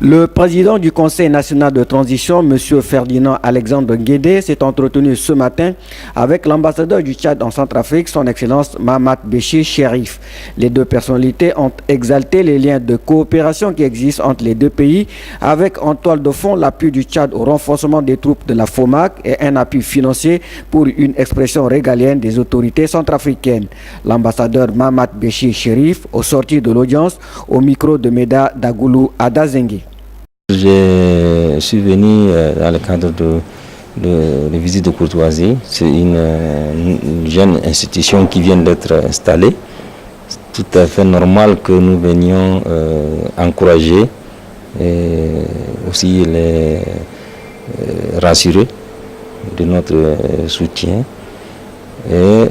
Le président du Conseil national de transition, M. Ferdinand Alexandre Guédé, s'est entretenu ce matin avec l'ambassadeur du Tchad en Centrafrique, son Excellence Mahamat Béchir Chérif. Les deux personnalités ont exalté les liens de coopération qui existent entre les deux pays, avec en toile de fond l'appui du Tchad au renforcement des troupes de la FOMAC et un appui financier pour une expression régalienne des autorités centrafricaines. L'ambassadeur Mahamat Béchir Chérif, au sortir de l'audience, au micro de Meda Dagoulou Adazengue. Je suis venu dans le cadre de visite de courtoisie. C'est une jeune institution qui vient d'être installée. C'est tout à fait normal que nous venions encourager et aussi les rassurer de notre soutien et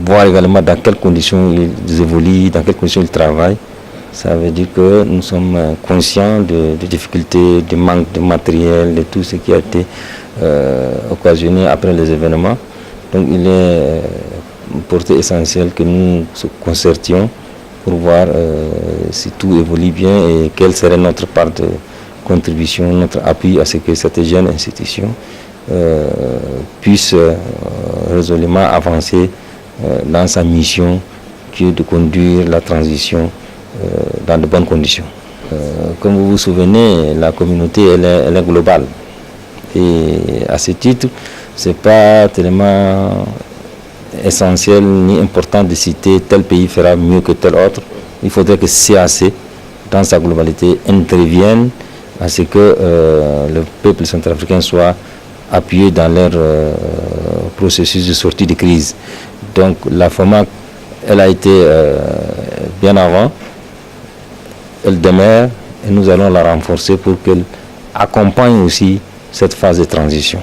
voir également dans quelles conditions ils évoluent, dans quelles conditions ils travaillent. Ça veut dire que nous sommes conscients des difficultés, du manque de matériel, de tout ce qui a été occasionné après les événements. Donc il est porté essentiel que nous nous concertions pour voir si tout évolue bien et quelle serait notre part de contribution, notre appui à ce que cette jeune institution puisse résolument avancer dans sa mission qui est de conduire la transition dans de bonnes conditions. Comme vous vous souvenez, la communauté elle est globale. Et à ce titre, ce n'est pas tellement essentiel ni important de citer tel pays fera mieux que tel autre. Il faudrait que CAC, dans sa globalité, intervienne à ce que le peuple centrafricain soit appuyé dans leur processus de sortie de crise. Donc la FOMAC, elle a été bien avant. Elle demeure et nous allons la renforcer pour qu'elle accompagne aussi cette phase de transition.